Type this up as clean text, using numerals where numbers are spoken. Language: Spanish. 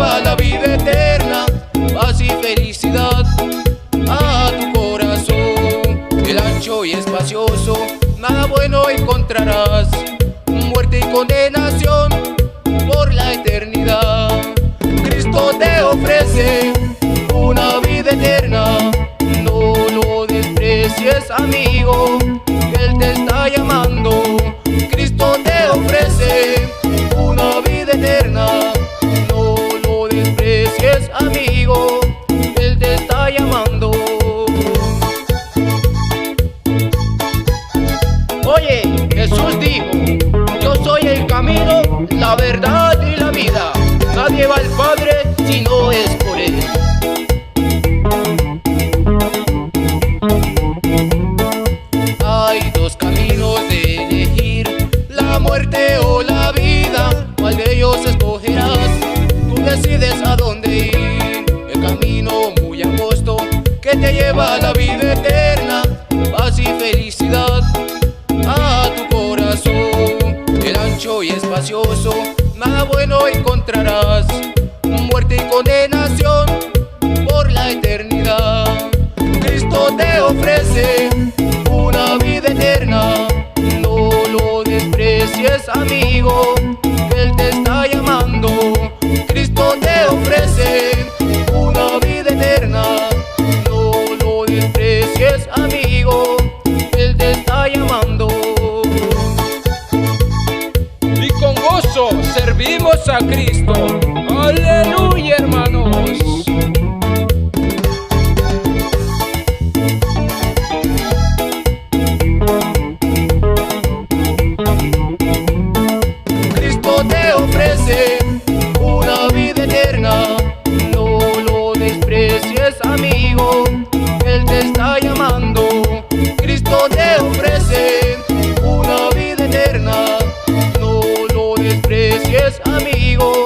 lleva la vida eterna, paz y felicidad a tu corazón. El ancho y espacioso, nada bueno encontrarás, muerte y condenación por la eternidad. Cristo te ofrece una vida eterna, no lo desprecies, amigo, Él te está llamando. Cristo te ofrece una vida eterna, no lo desprecies, amigo, Él te está llamando. Oye, Jesús dijo: yo soy el camino, la verdad y la vida. Nadie va al Padre si no es por Él. Hay dos caminos de elegir, la muerte o la vida. ¿Cuál de ellos escogerás? Tú decides a dónde ir. El camino muy angosto que te lleva a la vida eterna, paz y felicidad a tu corazón. El ancho y espacioso, nada bueno encontrarás, muerte y condenación por la eternidad. Cristo te ofrece una vida eterna, no lo desprecies, amigo, Él te está llamando. Cristo te ofrece una vida eterna, no lo desprecies, amigo, Él te está llamando. Y con gozo servimos a Cristo. Aleluya, hermanos. Cristo te ofrece una vida eterna, no lo desprecies, amigo, Él te está llamando. Cristo te ofrece una vida eterna, no lo desprecies, amigo,